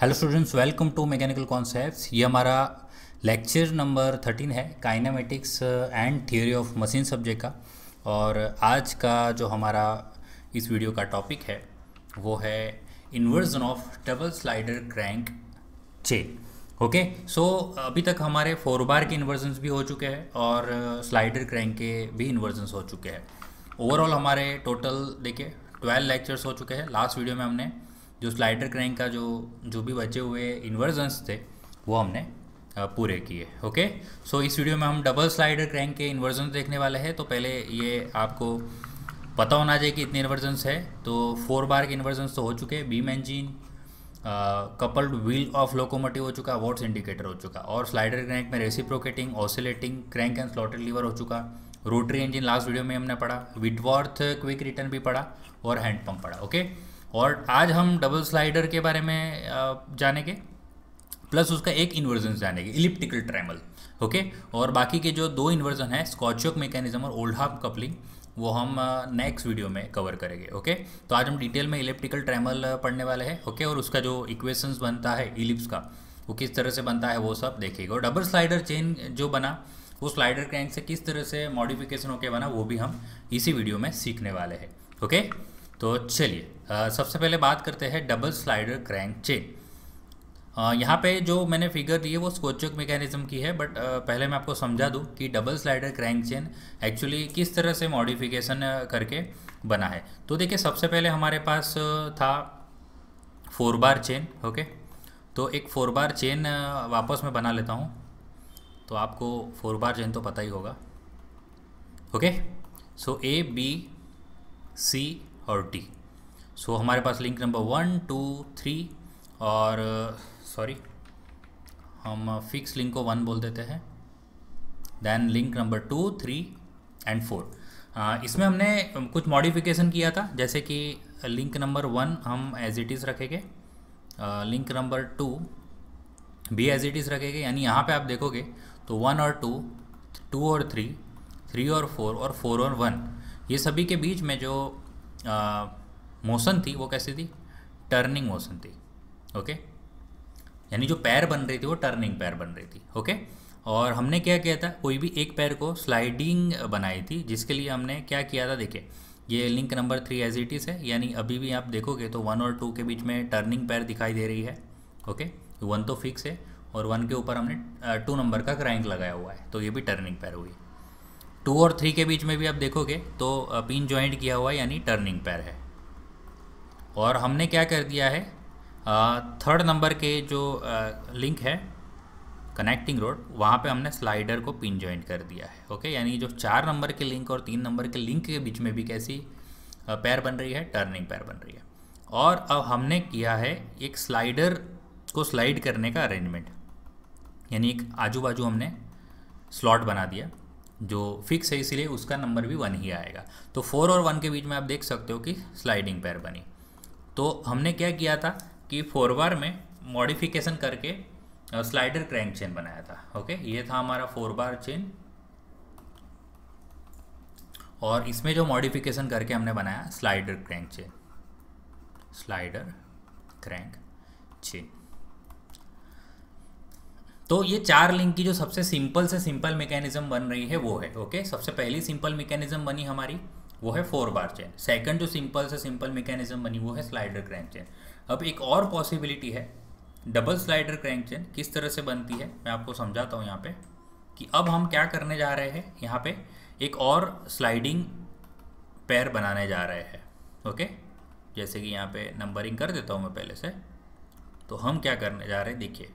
Hello students, welcome to mechanical concepts. ये हमारा lecture number 13 है, kinematics and theory of machine subject का। और आज का जो हमारा इस वीडियो का टॉपिक है वो है inversion of double slider crank chain. Okay, so अभी तक हमारे 4 बार के इन्वर्जन्स भी हो चुके हैं और स्लाइडर क्रैंक के भी इन्वर्जन्स हो चुके हैं। ओवरऑल हमारे टोटल देखिए 12 लेक्चर्स हो चुके हैं। लास्ट वीडियो में हमने जो स्लाइडर क्रैंक का जो भी बचे हुए इन्वर्जन्स थे वो हमने पूरे किए। ओके, सो इस वीडियो में हम डबल स्लाइडर क्रैंक के इन्वर्जन्स देखने वाले हैं। तो पहले ये आपको पता होना चाहिए कि इतने इन्वर्जन्स है। तो 4 बार के इन्वर्जन्स तो हो चुके हैं, beam engine, coupled wheel of locomotive हो चुका, वॉट्स इंडिकेटर हो चुका, और स्लाइडर क्रैंक में reciprocating, oscillating crank and slotted lever हो चुका, रोटरी इंजन लास्ट वीडियो में हमने पढ़ा, विटवर्थ क्विक रिटर्न भी पढ़ा और हैंड पंप पढ़ा। ओके, और आज हम डबल स्लाइडर के बारे में जानेंगे, प्लस उसका एक इन्वर्जन जानेंगे, इलिप्टिकल ट्रेमल। ओके, और बाकी के जो 2 इन्वर्जन है, स्कॉचोक मैकेनिज्म और ओल्डहाम कपलिंग, वो हम नेक्स्ट वीडियो में कवर करेंगे। ओके, तो आज हम डिटेल में इलिप्टिकल ट्रेमल पढ़ने वाले हैं। ओके, और उसका जो इक्वेशंस बनता है इलिप्स का, वो किस तरह से बनता है वो सब देखेगा। और डबल स्लाइडर चेन जो बना वो स्लाइडर क्रैंक से किस तरह से मॉडिफिकेशन होकर बना वो भी हम इसी वीडियो में सीखने वाले हैं। ओके, तो चलिए सबसे पहले बात करते हैं डबल स्लाइडर क्रैंक चेन। यहाँ पे जो मैंने फिगर दी है वो स्कॉचोक मैकेनिज्म की है, बट पहले मैं आपको समझा दूँ कि double slider crank chain actually किस तरह से मॉडिफिकेशन करके बना है। तो देखिए, सबसे पहले हमारे पास था 4 बार चेन। ओके, तो एक 4 बार चेन वापस मैं बना लेता हूँ। तो आपको 4 बार चेन तो पता ही होगा। Okay, so A B C और D। सो हमारे पास लिंक नंबर 1 2 3 और सॉरी हम फिक्स लिंक को 1 बोल देते हैं, देन लिंक नंबर 2 3 एंड 4। इसमें हमने कुछ मॉडिफिकेशन किया था, जैसे कि लिंक नंबर 1 हम एज इट इज़ रखेंगे, लिंक नंबर 2 भी एज इट इज़ रखेंगे। यानी यहाँ पे आप देखोगे तो 1 और 2, 2 और 3, 3 और 4 और 4 और 1, ये सभी के बीच में जो मोशन थी वो कैसी थी? टर्निंग मोशन थी। ओके, यानी जो पैर बन रही थी वो टर्निंग पैर बन रही थी। ओके, और हमने क्या किया था, कोई भी एक पैर को स्लाइडिंग बनाई थी, जिसके लिए हमने क्या किया था, देखिए ये link number 3 as it is है। यानी अभी भी आप देखोगे तो 1 और 2 के बीच में टर्निंग पैर दिखाई दे रही है। ओके, 1 तो फिक्स है और 1 के ऊपर हमने 2 नंबर का क्रैंक लगाया हुआ है, तो ये भी टर्निंग पैर हुई। 2 और 3 के बीच में भी आप देखोगे तो पिन जॉइंट किया हुआ है, यानी टर्निंग पैर है। और हमने क्या कर दिया है, 3rd नंबर के जो लिंक है कनेक्टिंग रोड, वहाँ पे हमने स्लाइडर को पिन जॉइंट कर दिया है। ओके, यानी जो 4 नंबर के लिंक और 3 नंबर के लिंक के बीच में भी कैसी पैर बन रही है? टर्निंग पैर बन रही है। और अब हमने किया है एक स्लाइडर को स्लाइड करने का अरेंजमेंट, यानी एक आजू बाजू हमने स्लॉट बना दिया जो फिक्स है, इसीलिए उसका नंबर भी 1 ही आएगा। तो 4 और 1 के बीच में आप देख सकते हो कि स्लाइडिंग पैर बनी। तो हमने क्या किया था कि 4 बार में मॉडिफिकेशन करके स्लाइडर क्रैंक चेन बनाया था। ओके, ये था हमारा 4 बार चेन, और इसमें जो मॉडिफिकेशन करके हमने बनाया slider crank chain, slider crank chain. तो ये 4 लिंक की जो सबसे सिंपल से सिंपल मैकेनिज्म बन रही है वो है। ओके, सबसे पहली सिंपल मैकेनिज्म बनी हमारी वो है 4 बार चेन। सेकंड जो सिंपल से सिंपल मैकेनिज्म बनी वो है स्लाइडर क्रैंक चेन। अब एक और पॉसिबिलिटी है डबल स्लाइडर क्रैंक चेन, किस तरह से बनती है मैं आपको समझाता हूँ यहाँ पे, कि अब हम क्या करने जा रहे हैं, यहाँ पे एक और स्लाइडिंग पैर बनाने जा रहे हैं। ओके, जैसे कि यहाँ पे नंबरिंग कर देता हूँ मैं पहले से। तो हम क्या करने जा रहे हैं, देखिए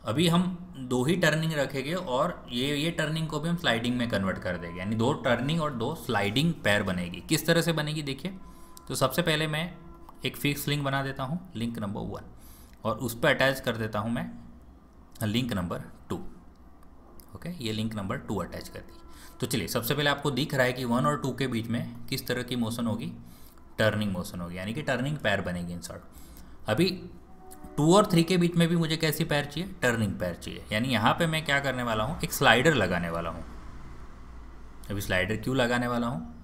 अभी हम 2 ही टर्निंग रखेंगे और ये टर्निंग को भी हम स्लाइडिंग में कन्वर्ट कर देंगे, यानी 2 टर्निंग और 2 स्लाइडिंग पैर बनेगी। किस तरह से बनेगी देखिए, तो सबसे पहले मैं एक फिक्स लिंक बना देता हूँ, लिंक नंबर 1, और उस पर अटैच कर देता हूँ मैं लिंक नंबर 2। ओके, ये लिंक नंबर 2 अटैच कर दी। तो चलिए, सबसे पहले आपको दिख रहा है कि 1 और 2 के बीच में किस तरह की मोशन होगी? टर्निंग मोशन होगी, यानी कि टर्निंग पैर बनेगी इंसर्ट। अभी 2 और 3 के बीच में भी मुझे कैसी पैर चाहिए? टर्निंग पैर चाहिए। यानी यहाँ पे मैं क्या करने वाला हूँ, एक स्लाइडर लगाने वाला हूँ। अभी स्लाइडर क्यों लगाने वाला हूँ?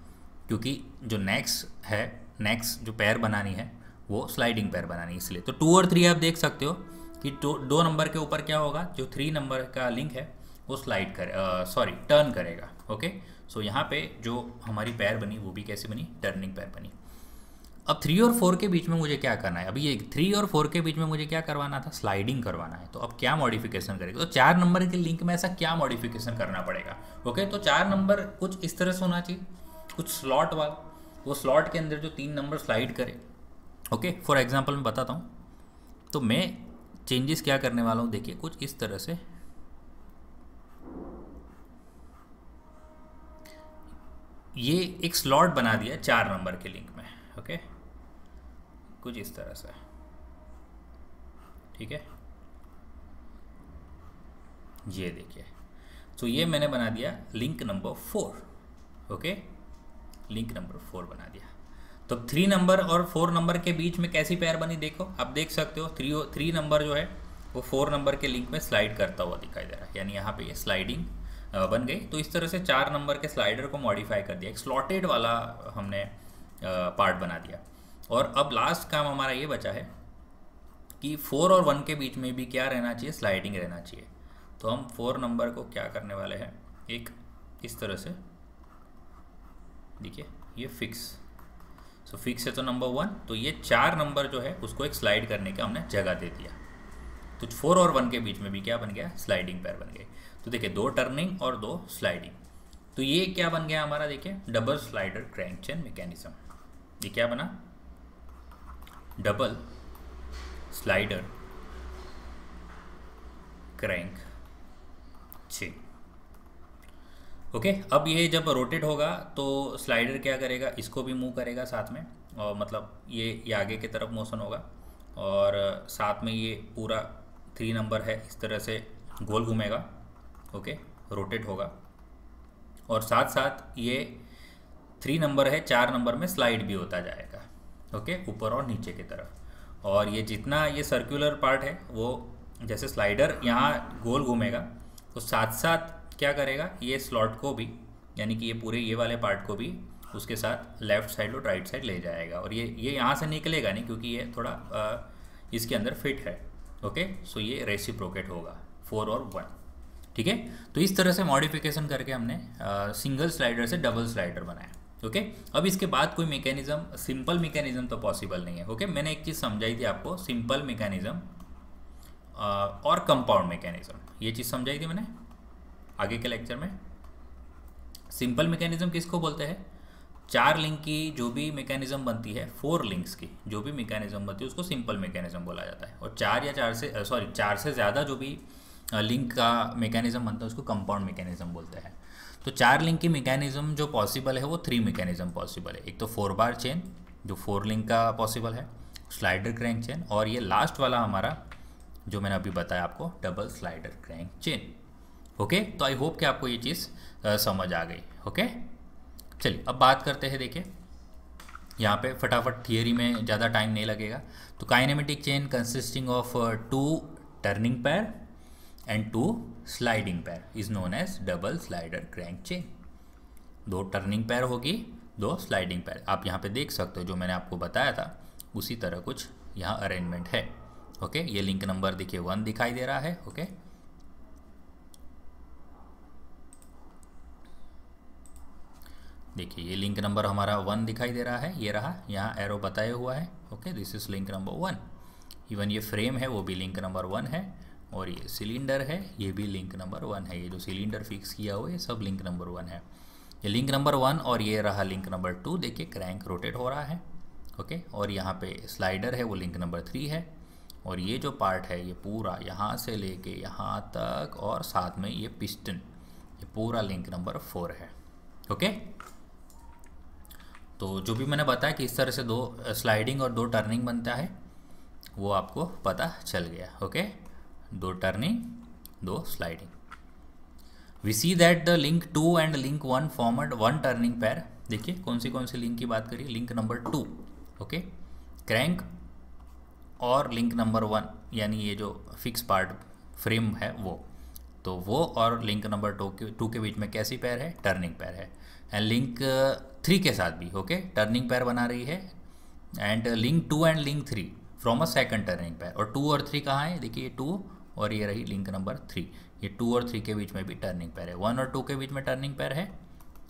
क्योंकि जो नेक्स्ट जो पैर बनानी है वो स्लाइडिंग पैर बनानी है इसलिए। तो 2 और 3 आप देख सकते हो कि 2 नंबर के ऊपर क्या होगा, जो 3 नंबर का लिंक है वो स्लाइड टर्न करेगा। ओके, सो यहाँ पे जो हमारी पैर बनी वो भी कैसे बनी, टर्निंग पैर बनी। अब 3 और 4 के बीच में मुझे क्या करना है, अभी ये 3 और 4 के बीच में मुझे क्या करवाना था, स्लाइडिंग करवाना है। तो अब क्या मॉडिफिकेशन करेगा, तो 4 नंबर के लिंक में ऐसा क्या मॉडिफिकेशन करना पड़ेगा। ओके, तो 4 नंबर कुछ इस तरह से होना चाहिए, कुछ स्लॉट वाला, वो स्लॉट के अंदर जो 3 नंबर स्लाइड करे। ओके, फॉर एग्जाम्पल मैं बताता हूँ, तो मैं चेंजेस क्या करने वाला हूँ, देखिए कुछ इस तरह से। ये एक स्लॉट बना दिया 4 नंबर के लिंक में। ओके, कुछ इस तरह से, ठीक है, ये देखिए। तो ये मैंने बना दिया link number 4। Okay, link number 4 बना दिया। तो 3 नंबर और 4 नंबर के बीच में कैसी पैर बनी, देखो आप देख सकते हो, 3 नंबर जो है वो 4 नंबर के लिंक में स्लाइड करता हुआ दिखाई दे रहा है, यानी यहाँ पे ये स्लाइडिंग बन गई। तो इस तरह से 4 नंबर के स्लाइडर को मॉडिफाई कर दिया, एक स्लॉटेड वाला हमने पार्ट बना दिया। और अब लास्ट काम हमारा ये बचा है कि 4 और 1 के बीच में भी क्या रहना चाहिए, स्लाइडिंग रहना चाहिए। तो हम 4 नंबर को क्या करने वाले हैं, एक इस तरह से, देखिए ये फिक्स, सो फिक्स है तो नंबर 1, तो ये 4 नंबर जो है उसको एक स्लाइड करने का हमने जगह दे दिया। तो 4 और 1 के बीच में भी क्या बन गया, स्लाइडिंग पैर बन गए। तो देखिए 2 टर्निंग और 2 स्लाइडिंग, तो ये क्या बन गया हमारा, देखिए double slider crank chain mechanism. ये क्या बना, double slider crank chain. Okay, अब ये जब रोटेट होगा तो स्लाइडर क्या करेगा, इसको भी मूव करेगा साथ में, और मतलब ये आगे की तरफ मोशन होगा, और साथ में ये पूरा 3 नंबर है इस तरह से गोल घूमेगा। ओके, रोटेट होगा, और साथ साथ ये 3 नंबर है 4 नंबर में स्लाइड भी होता जाएगा। ओके, ऊपर और नीचे की तरफ। और ये जितना ये सर्कुलर पार्ट है वो जैसे स्लाइडर यहाँ गोल घूमेगा, तो साथ साथ क्या करेगा, ये स्लॉट को भी, यानी कि ये पूरे ये वाले पार्ट को भी उसके साथ लेफ़्ट साइड और राइट साइड ले जाएगा। और ये यहाँ से निकलेगा नहीं, क्योंकि ये थोड़ा इसके अंदर फिट है। ओके, सो ये रेसिप्रोकेट होगा 4 और 1, ठीक है। तो इस तरह से मॉडिफिकेशन करके हमने सिंगल स्लाइडर से डबल स्लाइडर बनाया। ओके, अब इसके बाद कोई मैकेनिज्म, सिंपल मैकेनिज्म तो पॉसिबल नहीं है। ओके, मैंने एक चीज़ समझाई थी आपको, सिंपल मैकेनिज्म और कंपाउंड मैकेनिज्म, ये चीज़ समझाई थी मैंने आगे के लेक्चर में। सिंपल मैकेनिज्म किसको बोलते हैं, 4 लिंक की जो भी मैकेनिज्म बनती है, 4 लिंक्स की जो भी मैकेनिज्म बनती है उसको सिंपल मैकेनिज्म बोला जाता है। और 4 से ज़्यादा जो भी लिंक का मैकेनिज्म बनता है उसको कंपाउंड मैकेनिज्म बोलते हैं। तो 4 लिंक की मैकेनिज्म जो पॉसिबल है वो 3 मैकेनिज्म पॉसिबल है। एक तो 4 बार चेन जो 4 लिंक का पॉसिबल है, स्लाइडर क्रैंक चेन, और ये लास्ट वाला हमारा जो मैंने अभी बताया आपको, double slider crank chain. Okay, तो आई होप कि आपको ये चीज़ समझ आ गई। ओके, चलिए अब बात करते हैं। देखिए यहाँ पे फटाफट थियरी में ज़्यादा टाइम नहीं लगेगा। तो kinematic chain consisting of 2 turning pair and 2 sliding pair is known as double slider crank chain. 2 turning pair होगी, 2 स्लाइडिंग पैर। आप यहाँ पे देख सकते हो जो मैंने आपको बताया था उसी तरह कुछ यहाँ अरेंजमेंट है। ओके, ये लिंक नंबर देखिए 1 दिखाई दे रहा है। ओके, देखिए ये लिंक नंबर हमारा 1 दिखाई दे रहा है, ये रहा, यहाँ एरो बताया हुआ है। Okay, this is link number 1। Even ये फ्रेम है वो भी लिंक नंबर 1 है, और ये सिलेंडर है ये भी लिंक नंबर 1 है। ये जो सिलेंडर फिक्स किया हुआ है ये सब लिंक नंबर 1 है। ये लिंक नंबर 1 और ये रहा लिंक नंबर 2। देखिए क्रैंक रोटेट हो रहा है। ओके, और यहाँ पे स्लाइडर है वो लिंक नंबर 3 है, और ये जो पार्ट है ये पूरा यहाँ से लेके यहाँ तक, और साथ में ये पिस्टन, ये पूरा लिंक नंबर 4 है। ओके, तो जो भी मैंने बताया कि इस तरह से 2 स्लाइडिंग और 2 टर्निंग बनता है वो आपको पता चल गया। Okay, 2 turning 2 sliding. We see that the link 2 and link 1 formed 1 turning pair. देखिए कौन सी लिंक की बात करिए, लिंक नंबर 2। ओके, क्रैंक और लिंक नंबर 1 यानी ये जो फिक्स पार्ट फ्रेम है वो, तो वो और लिंक नंबर 2 के बीच में कैसी पैर है, टर्निंग पैर है। एंड लिंक 3 के साथ भी ओके टर्निंग पैर बना रही है and link 2 and link 3 from a second turning pair. और 2 और 3 कहाँ है, देखिए 2 और ये रही लिंक नंबर 3, ये 2 और 3 के बीच में भी टर्निंग पेयर है, 1 और 2 के बीच में टर्निंग पेयर है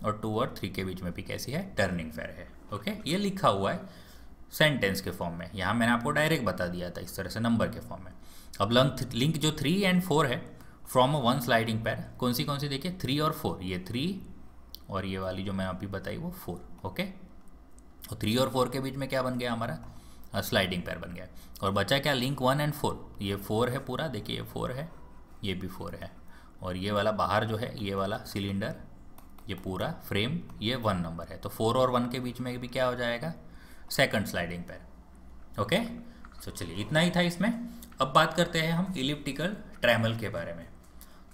और 2 और 3 के बीच में भी कैसी है, टर्निंग पेयर है। ओके, ये लिखा हुआ है सेंटेंस के फॉर्म में, यहाँ मैंने आपको डायरेक्ट बता दिया था इस तरह से नंबर के फॉर्म में। अब लिंक जो 3 एंड 4 है फ्रॉम अ 1 स्लाइडिंग पेयर, कौन सी देखिए 3 और 4, ये 3 और ये वाली जो मैं अभी बताई वो 4। ओके, तो 3 और 4 के बीच में क्या बन गया हमारा, स्लाइडिंग पेयर बन गया। और बचा क्या, लिंक 1 एंड 4, ये 4 है पूरा, देखिए ये 4 है, ये भी 4 है, और ये वाला बाहर जो है ये वाला सिलेंडर, ये पूरा फ्रेम, ये 1 नंबर है। तो 4 और 1 के बीच में भी क्या हो जाएगा, सेकंड स्लाइडिंग पेयर। ओके, तो चलिए इतना ही था इसमें। अब बात करते हैं हम इलिप्टिकल ट्रैमल के बारे में।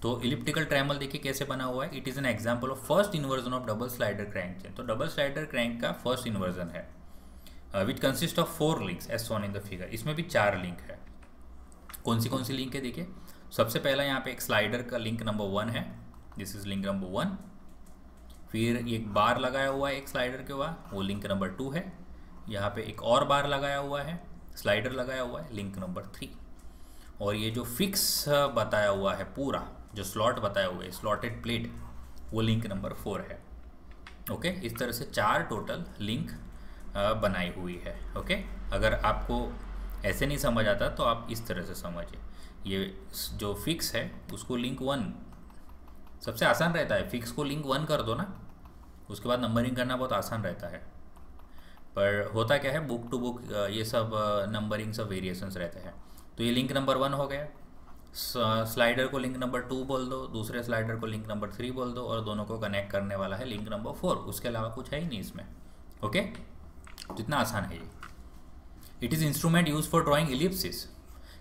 तो इलिप्टिकल ट्रैमल देखिए कैसे बना हुआ है, it is an example of first inversion of double slider crank chain. तो डबल स्लाइडर क्रैंक का फर्स्ट इन्वर्जन है which consist of 4 links as shown in the figure. इसमें भी 4 लिंक है। कौन सी लिंक है, देखिए सबसे पहला यहाँ पे एक स्लाइडर का लिंक नंबर 1 है, दिस इज लिंक नंबर 1। फिर एक बार लगाया हुआ है एक स्लाइडर के बाद, वो लिंक नंबर 2 है। यहाँ पे एक और बार लगाया हुआ है, स्लाइडर लगाया हुआ है, लिंक नंबर 3। और ये जो फिक्स बताया हुआ है पूरा, जो स्लॉट बताया हुआ है स्लॉटेड प्लेट, वो लिंक नंबर 4 है। ओके, इस तरह से 4 टोटल लिंक बनाई हुई है। ओके, अगर आपको ऐसे नहीं समझ आता तो आप इस तरह से समझिए, ये जो फिक्स है उसको लिंक 1 सबसे आसान रहता है, फिक्स को लिंक 1 कर दो ना, उसके बाद नंबरिंग करना बहुत आसान रहता है। पर होता क्या है, बुक टू बुक ये सब नंबरिंग सब वेरिएशंस रहते हैं। तो ये लिंक नंबर 1 हो गया, स्लाइडर को लिंक नंबर 2 बोल दो, दूसरे स्लाइडर को लिंक नंबर 3 बोल दो, और दोनों को कनेक्ट करने वाला है लिंक नंबर 4, उसके अलावा कुछ है ही नहीं इसमें। ओके, जितना आसान है ये। It is instrument use for drawing ellipsis.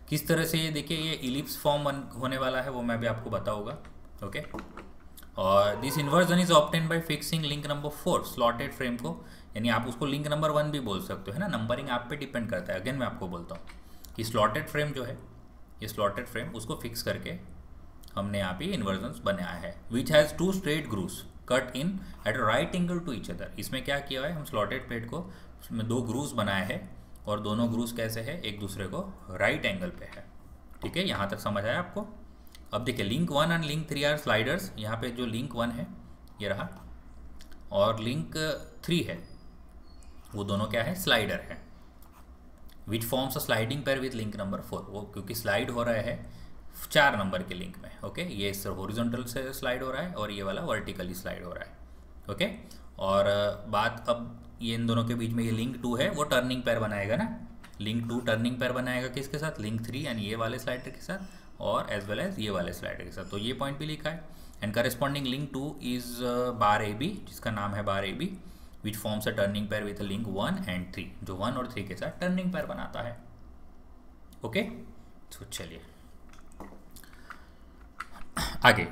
किस तरह से ये देखिए ये इलिप्स फॉर्म होने वाला है वो मैं भी आपको बताऊंगा। ओके, और this inversion is obtain bye fixing link number 4 slotted frame को, यानी आप उसको लिंक नंबर 1 भी बोल सकते हो, है ना, नंबरिंग आप पे डिपेंड करता है। अगेन मैं आपको बोलता हूँ कि स्लॉटेड फ्रेम जो है, ये स्लॉटेड फ्रेम उसको फिक्स करके हमने यहाँ पे इन्वर्जन्स बनाया है, which has 2 straight grooves cut in at right angle to each other. इसमें क्या किया है, हम स्लॉटेड प्लेट को उसमें 2 ग्रूव्स बनाए हैं, और दोनों ग्रूव्स कैसे है, एक दूसरे को राइट एंगल पे है। ठीक है, यहाँ तक समझ आया आपको। अब देखिए link 1 and link 3 are sliders. यहाँ पे जो लिंक 1 है ये रहा, और लिंक 3 है वो दोनों क्या है, स्लाइडर है, विच forms a sliding pair with link number 4। वो क्योंकि स्लाइड हो रहा है 4 नंबर के लिंक में। ओके, ये इस हॉरिजॉन्टल से स्लाइड हो रहा है और ये वाला वर्टिकली स्लाइड हो रहा है। ओके, और बात अब ये इन दोनों के बीच में ये लिंक 2 है, वो टर्निंग पेयर बनाएगा ना, लिंक 2 टर्निंग पेयर बनाएगा किसके साथ, लिंक 3 यानी ये वाले स्लाइडर के साथ, और एज वेल एज ये वाले स्लाइडर के साथ। तो ये पॉइंट भी लिखा है। And corresponding link 2 is bar A B, जिसका नाम है bar A B, which forms a turning pair with link 1 and 3, जो 1 और 3 के साथ टर्निंग पेयर बनाता है। ओके, तो चलिए आगे।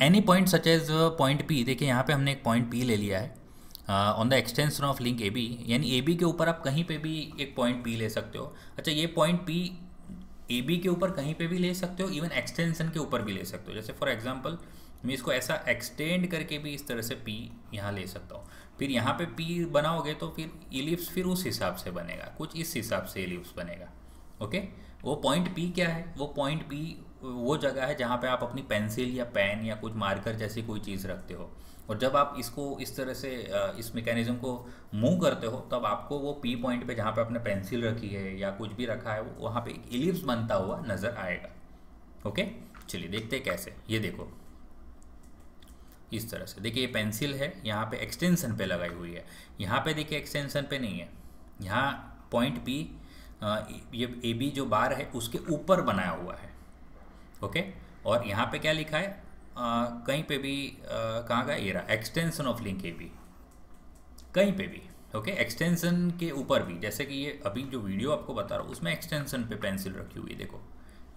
Any point such as point P, देखिए यहाँ पे हमने एक पॉइंट पी ले लिया है on the extension of link A B, यानी ए बी के ऊपर आप कहीं पे भी एक पॉइंट पी ले सकते हो। अच्छा, ये पॉइंट पी ए बी के ऊपर कहीं पे भी ले सकते हो, इवन एक्सटेंशन के ऊपर भी ले सकते हो। जैसे फॉर एग्जांपल मैं इसको ऐसा एक्सटेंड करके भी इस तरह से पी यहाँ ले सकता हूँ। फिर यहाँ पे पी बनाओगे तो फिर इलिप्स फिर उस हिसाब से बनेगा, कुछ इस हिसाब से इलिप्स बनेगा। ओके, वो पॉइंट पी क्या है, वो पॉइंट पी वो जगह है जहाँ पे आप अपनी पेंसिल या पेन या कुछ मार्कर जैसी कोई चीज़ रखते हो, और जब आप इसको इस तरह से इस मैकेनिज्म को मूव करते हो तब आपको वो पी पॉइंट पे जहाँ पे आपने पेंसिल रखी है या कुछ भी रखा है वहाँ पे एक इलिप्स बनता हुआ नज़र आएगा। ओके, चलिए देखते हैं कैसे। ये देखो इस तरह से, देखिए ये पेंसिल है, यहाँ पे एक्सटेंशन पे लगाई हुई है, यहाँ पे देखिए एक्सटेंशन पे नहीं है, यहाँ पॉइंट पी ये ए बी जो बार है उसके ऊपर बनाया हुआ है। ओके, और यहाँ पे क्या लिखा है, कहीं पे भी कहाँ का, ये रहा extension of link A B, कहीं पे भी। ओके, एक्सटेंशन के ऊपर भी, जैसे कि ये अभी जो वीडियो आपको बता रहा हूँ उसमें एक्सटेंशन पे पेंसिल रखी हुई है, देखो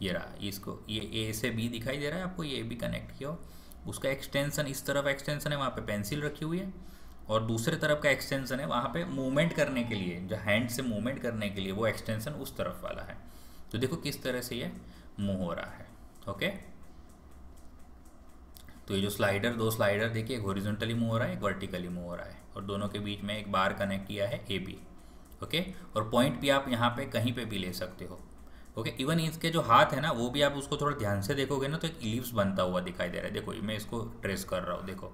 ये रहा, इसको ये ए से बी दिखाई दे रहा है आपको, ये बी कनेक्ट किया हो, उसका एक्सटेंशन इस तरफ एक्सटेंशन है, वहाँ पे पेंसिल रखी हुई है, और दूसरे तरफ का एक्सटेंशन है वहाँ पे मूवमेंट करने के लिए, जो हैंड से मूवमेंट करने के लिए वो एक्सटेंशन उस तरफ वाला है। तो देखो किस तरह से ये मूव हो रहा है। ओके, तो ये जो स्लाइडर, 2 स्लाइडर देखिए, एक हॉरिजॉन्टली मूव हो रहा है, एक वर्टिकली मूव हो रहा है, और दोनों के बीच में एक बार कनेक्ट किया है ए बी। ओके। और पॉइंट भी आप यहाँ पे कहीं पे भी ले सकते हो। ओके, इवन इसके जो हाथ है ना वो भी आप उसको थोड़ा ध्यान से देखोगे ना तो एक इलिप्स बनता हुआ दिखाई दे रहा है। देखो मैं इसको ट्रेस कर रहा हूँ, देखो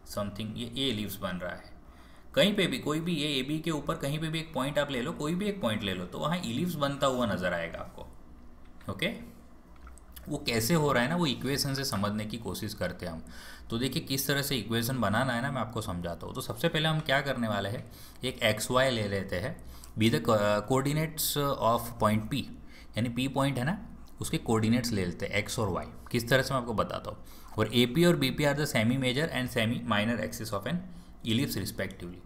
समथिंग ये इलिप्स बन रहा है। कहीं पे भी कोई भी ये ए बी के ऊपर कहीं पे भी एक पॉइंट आप ले लो, कोई भी एक पॉइंट ले लो, तो वहाँ इलिप्स बनता हुआ नजर आएगा आपको। ओके, वो कैसे हो रहा है ना, वो इक्वेशन से समझने की कोशिश करते हैं हम। तो देखिए किस तरह से इक्वेशन बनाना है ना, मैं आपको समझाता हूँ। तो सबसे पहले हम क्या करने वाले हैं, एक एक्स वाई ले लेते हैं, be the coordinates of point P, यानी पी पॉइंट है ना उसके कोऑर्डिनेट्स ले लेते हैं एक्स और वाई। किस तरह से मैं आपको बताता हूँ। और ए पी और B P are the semi major and semi minor axis of an ellipse respectively.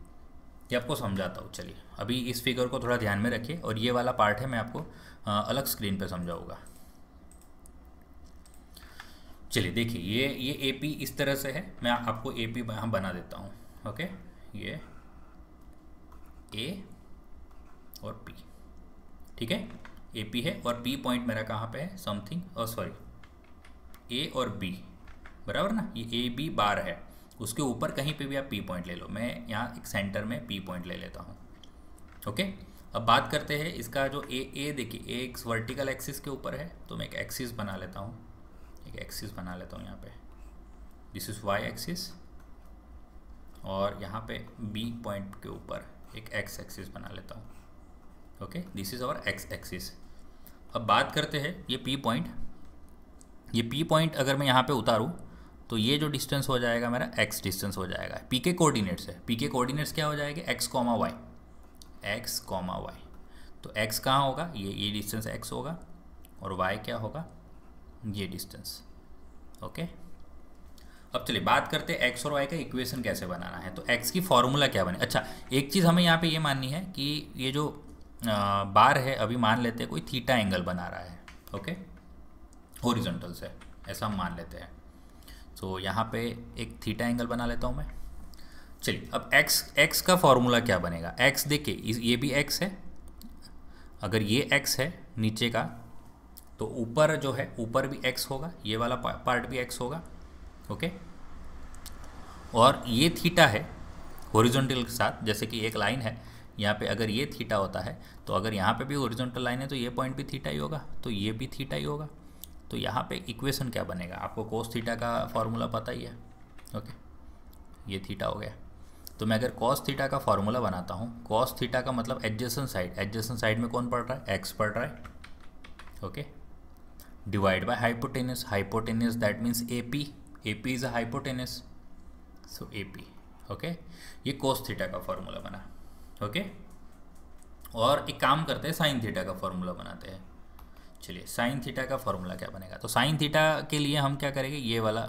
ये आपको समझाता हूँ। चलिए अभी इस फिगर को थोड़ा ध्यान में रखिए, और ये वाला पार्ट है मैं आपको अलग स्क्रीन पे समझाऊंगा। चलिए देखिए ये ए पी इस तरह से है, मैं आपको ए पी यहाँ बना देता हूँ। ओके, ये ए और पी, ठीक है, ए पी है और पी पॉइंट मेरा कहाँ पे है, समथिंग सॉरी ए और बी बराबर ना, ये ए बी बार है, उसके ऊपर कहीं पे भी आप पी पॉइंट ले लो। मैं यहाँ एक सेंटर में पी पॉइंट ले लेता हूँ। ओके, अब बात करते हैं इसका जो ए देखिए एक वर्टिकल एक्सिस के ऊपर है, तो मैं एक एक्सिस बना लेता हूँ, एक एक्सिस बना लेता हूँ यहाँ पे, दिस इज वाई एक्सिस, और यहाँ पे बी पॉइंट के ऊपर एक एक्स एक्सिस बना लेता हूँ। Okay, this is our X axis. अब बात करते हैं ये पी पॉइंट, ये पी पॉइंट अगर मैं यहाँ पे उतारूँ तो ये जो डिस्टेंस हो जाएगा मेरा एक्स डिस्टेंस हो जाएगा। पी के कोऑर्डिनेट्स है, पी के कोऑर्डिनेट्स क्या हो जाएंगे, X comma Y, X comma Y. तो एक्स कहाँ होगा, ये डिस्टेंस एक्स होगा, और वाई क्या होगा, ये डिस्टेंस। ओके, अब चलिए बात करते हैं एक्स और वाई का इक्वेशन कैसे बनाना है। तो एक्स की फॉर्मूला क्या बने। अच्छा, एक चीज़ हमें यहाँ पे ये माननी है कि ये जो बार है, अभी मान लेते हैं कोई थीटा एंगल बना रहा है। ओके, हॉरिजॉन्टल से ऐसा हम मान लेते हैं। तो यहाँ पे एक थीटा एंगल बना लेता हूँ मैं। चलिए अब एक्स का फॉर्मूला क्या बनेगा। एक्स देखिए ये भी एक्स है, अगर ये एक्स है नीचे का, तो ऊपर जो है ऊपर भी एक्स होगा, ये वाला पार्ट भी एक्स होगा। ओके, और ये थीटा है हॉरिजॉन्टल के साथ, जैसे कि एक लाइन है यहाँ पे, अगर ये थीटा होता है तो अगर यहाँ पे भी हॉरिजॉन्टल लाइन है तो ये पॉइंट भी थीटा ही होगा, तो ये भी थीटा ही होगा। तो यहाँ पे इक्वेशन क्या बनेगा, आपको कोस थीटा का फॉर्मूला पता ही है। ओके, ये थीटा हो गया। तो मैं अगर कॉस थीटा का फॉर्मूला बनाता हूँ, कॉस थीटा का मतलब एडजेसेंट साइड, एडजेसेंट साइड में कौन पड़ रहा है, एक्स पड़ रहा है। Okay, divide by hypotenuse, hypotenuse that means A P, A P is a hypotenuse, so A P. Okay, ये कोस थीटा का फॉर्मूला बना। ओके, और एक काम करते हैं साइन थीटा का फॉर्मूला बनाते हैं। चलिए साइन थीटा का फॉर्मूला क्या बनेगा। तो साइन थीटा के लिए हम क्या करेंगे, ये वाला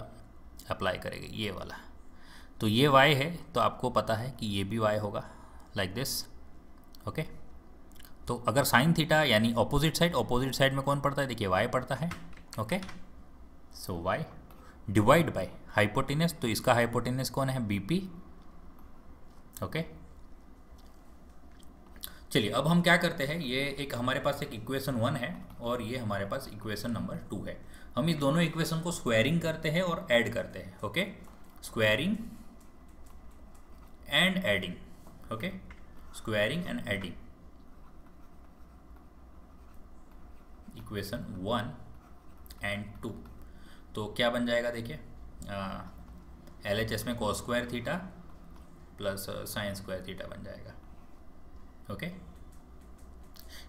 अप्लाई करेंगे, ये वाला। तो ये y है, तो आपको पता है कि ये भी y होगा, लाइक दिस। ओके, तो अगर साइन थीटा यानी ऑपोजिट साइड में कौन पड़ता है, देखिए y पड़ता है। Okay, so y divide by hypotenuse, तो इसका हाइपोटेनस कौन है, bp। ओके, चलिए अब हम क्या करते हैं, ये एक हमारे पास एक इक्वेशन 1 है और ये हमारे पास इक्वेशन नंबर 2 है। हम इस दोनों इक्वेशन को स्क्वायरिंग करते हैं और ऐड करते हैं। Okay, squaring and adding. Okay, squaring and adding, equation 1 and 2। तो क्या बन जाएगा, देखिए LHS में cos square theta plus sine square theta बन जाएगा। ओके,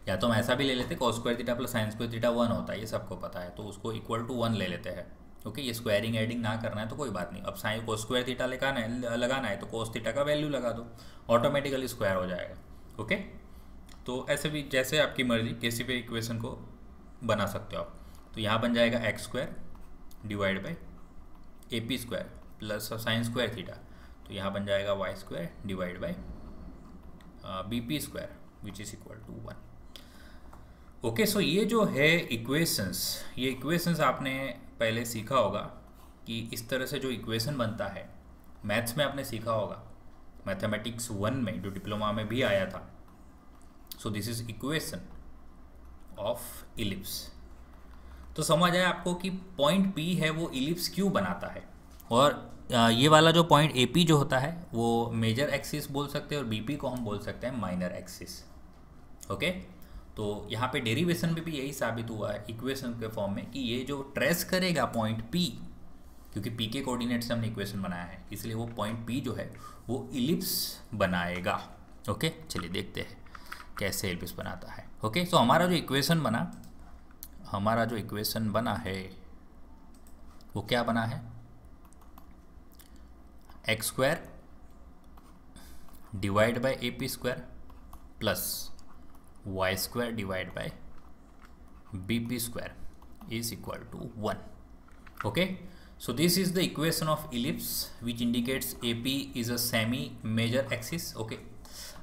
या तो हम ऐसा भी ले लेते, cos square theta plus sine square theta 1 होता है, ये सबको पता है, तो उसको इक्वल टू 1 ले लेते हैं। ओके, ये स्क्वायरिंग एडिंग ना करना है तो कोई बात नहीं। अब साइन cos स्क्वायर थीटा लगाना है तो cos थीटा का वैल्यू लगा दो, ऑटोमेटिकली स्क्वायर हो जाएगा। ओके, तो ऐसे भी जैसे आपकी मर्जी किसी भी इक्वेशन को बना सकते हो आप। तो यहाँ बन जाएगा x square divide by a P square plus sine square theta, तो यहाँ बन जाएगा y square divide by b P square which is equal to 1। Okay, so ये जो है इक्वेशंस, ये इक्वेशंस आपने पहले सीखा होगा कि इस तरह से जो इक्वेशन बनता है, मैथ्स में आपने सीखा होगा, मैथमेटिक्स 1 में जो डिप्लोमा में भी आया था। So this is equation of ellipse. तो समझ आया आपको कि पॉइंट P है वो इलिप्स क्यों बनाता है। और ये वाला जो पॉइंट ए पी जो होता है वो मेजर एक्सिस बोल सकते हैं और बी पी को हम बोल सकते हैं माइनर एक्सिस। ओके, तो यहाँ पे डेरिवेशन में भी यही साबित हुआ है इक्वेशन के फॉर्म में कि ये जो ट्रेस करेगा पॉइंट पी, क्योंकि पी के कोऑर्डिनेट से हमने इक्वेशन बनाया है इसलिए वो पॉइंट पी जो है वो इलिप्स बनाएगा। ओके, चलिए देखते हैं कैसे इलिप्स बनाता है। ओके, तो हमारा जो इक्वेशन बना है वो क्या बना है, X square divide by A P square plus Y square divide by B P square is equal to 1। Okay, so this is the equation of ellipse which indicates AP is a semi major axis। okay,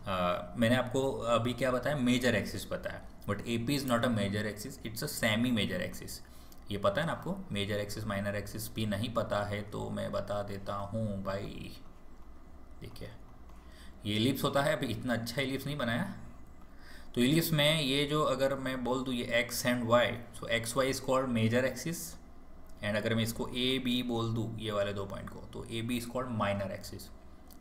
मैंने आपको अभी क्या बताया, major axis बताया, but AP is not a major axis, it's a semi major axis। ये पता है ना आपको, मेजर एक्सिस माइनर एक्सिस भी नहीं पता है तो मैं बता देता हूँ भाई। देखिए ये इलिप्स होता है, अभी इतना अच्छा इलिप्स नहीं बनाया, तो इलिप्स में ये जो अगर मैं बोल दूँ ये x and y, so X Y is called major axis, and अगर मैं इसको ए बी बोल दूँ ये वाले दो पॉइंट को, तो A B is called minor axis.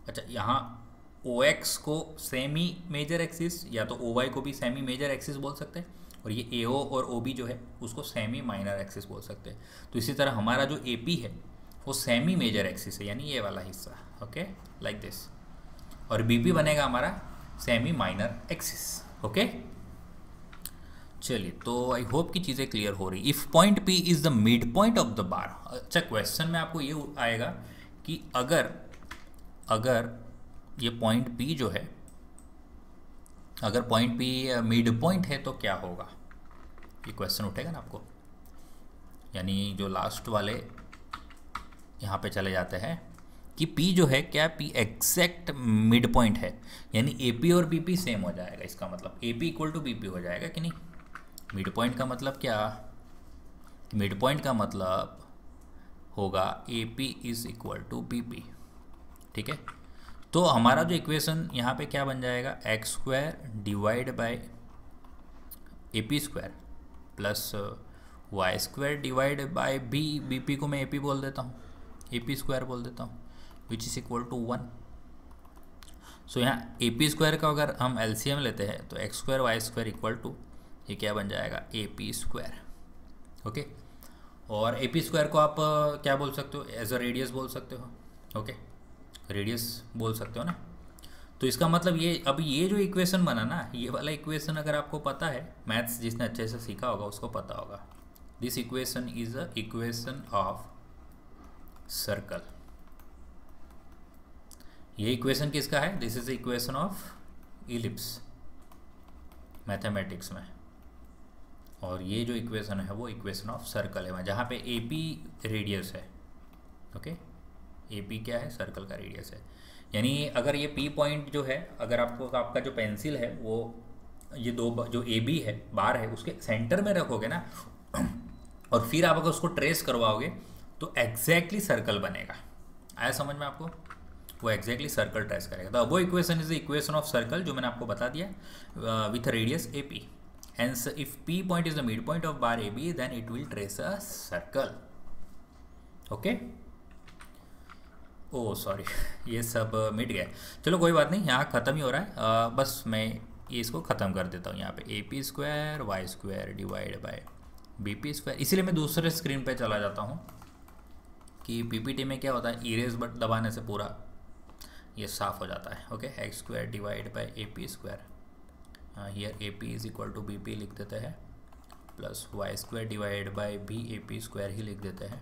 अच्छा, यहाँ ओ एक्स को सेमी मेजर एक्सिस या तो ओ वाई को भी सेमी मेजर एक्सिस बोल सकते हैं, और ये ए ओ और ओ बी जो है उसको सेमी माइनर एक्सिस बोल सकते हैं। तो इसी तरह हमारा जो ए पी है वो सेमी मेजर एक्सिस है, यानी ये वाला हिस्सा। ओके, लाइक दिस, और बी पी बनेगा हमारा सेमी माइनर एक्सिस। ओके, चलिए, तो आई होप कि चीज़ें क्लियर हो रही। If point P is the mid point of the bar. अच्छा, क्वेश्चन में आपको ये आएगा कि अगर ये पॉइंट पी जो है, अगर पॉइंट पी मिड पॉइंट है तो क्या होगा, ये क्वेश्चन उठेगा ना आपको। यानी जो लास्ट वाले यहाँ पे चले जाते हैं कि पी जो है क्या, पी एग्जैक्ट मिड पॉइंट है, यानी ए पी और बी पी सेम हो जाएगा। इसका मतलब A P equal to B P हो जाएगा कि नहीं। मिड पॉइंट का मतलब क्या, मिड पॉइंट का मतलब होगा A P is equal to B P. ठीक है, तो हमारा जो इक्वेशन यहाँ पे क्या बन जाएगा, x square divide by A P square plus Y square divide by B P को मैं ए पी बोल देता हूँ, ए पी स्क्वायर बोल देता हूँ, विच इज इक्वल टू 1। सो यहाँ ए पी स्क्वायर का अगर हम एलसीएम लेते हैं तो X square Y square equal to ये क्या बन जाएगा, ए पी स्क्वायर। ओके, और ए पी स्क्वायर को आप क्या बोल सकते हो, एज अ रेडियस बोल सकते हो। ओके, रेडियस बोल सकते हो ना। तो इसका मतलब ये अभी ये जो इक्वेशन बना ना, ये वाला इक्वेशन अगर आपको पता है, मैथ्स जिसने अच्छे से सीखा होगा उसको पता होगा, this equation is a equation of circle. ये इक्वेशन किसका है, this is equation of ellipse mathematics में, और ये जो इक्वेशन है वो इक्वेशन ऑफ सर्कल है, जहाँ पे ए पी रेडियस है। ओके, ए पी क्या है, सर्कल का रेडियस है। यानी अगर ये पी पॉइंट जो है, अगर आपका जो पेंसिल है वो ये दो जो ए बी है बार है उसके सेंटर में रखोगे ना, और फिर आप अगर उसको ट्रेस करवाओगे तो एग्जैक्टली सर्कल बनेगा। आया समझ में आपको, वो एग्जैक्टली सर्कल ट्रेस करेगा। तो वो equation is the equation of circle जो मैंने आपको बता दिया, with radius A P. Hence, if P point is the midpoint of bar AB, then it will trace a circle. Okay? Oh, sorry, ये सब मिट गया। चलो कोई बात नहीं, यहाँ ख़त्म ही हो रहा है। बस मैं ये इसको ख़त्म कर देता हूँ यहाँ पे, A P square Y square divide by B P square. इसीलिए मैं दूसरे स्क्रीन पे चला जाता हूँ कि पीपीटी में क्या होता है, इरेज बट दबाने से पूरा ये साफ़ हो जाता है। Okay, x square divide by A P square, here a P is equal to B p लिख देते हैं, plus Y square divide by b a P square ही लिख देते हैं।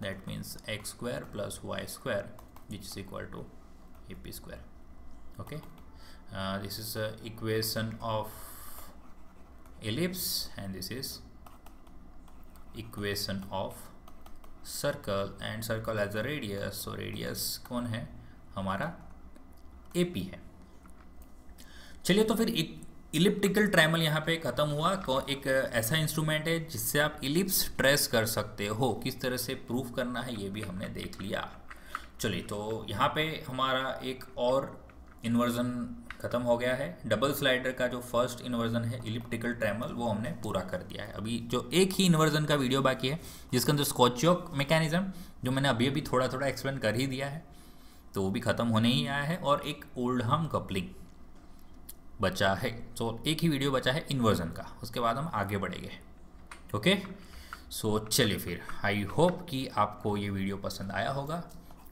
That means x square plus Y square which is equal to a P square. Okay, this is equation of ellipse and this is equation of circle and circle as a radius। so radius कौन है हमारा, AP है। चलिए, तो फिर एक elliptical triangle यहाँ पे ख़त्म हुआ। एक ऐसा इंस्ट्रूमेंट है जिससे आप इलिप्स ट्रेस कर सकते हो, किस तरह से प्रूफ करना है ये भी हमने देख लिया। चलिए, तो यहाँ पे हमारा एक और इन्वर्जन ख़त्म हो गया है। डबल स्लाइडर का जो फर्स्ट इन्वर्जन है इलिप्टिकल ट्रेमल वो हमने पूरा कर दिया है। अभी जो एक ही इन्वर्जन का वीडियो बाकी है जिसके अंदर स्कॉच-योक मैकेनिज्म जो मैंने अभी अभी थोड़ा थोड़ा एक्सप्लेन कर ही दिया है, तो वो भी ख़त्म होने ही आया है। और एक ओल्डहम कपलिंग बचा है, तो एक ही वीडियो बचा है इन्वर्जन का, उसके बाद हम आगे बढ़ेंगे। ओके, सो चलिए फिर, आई होप कि आपको ये वीडियो पसंद आया होगा।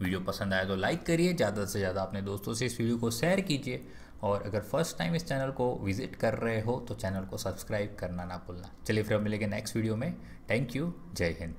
वीडियो पसंद आया तो लाइक करिए, ज़्यादा से ज़्यादा अपने दोस्तों से इस वीडियो को शेयर कीजिए, और अगर फर्स्ट टाइम इस चैनल को विजिट कर रहे हो तो चैनल को सब्सक्राइब करना ना भूलना। चलिए फिर हम मिलेंगे नेक्स्ट वीडियो में। थैंक यू, जय हिंद।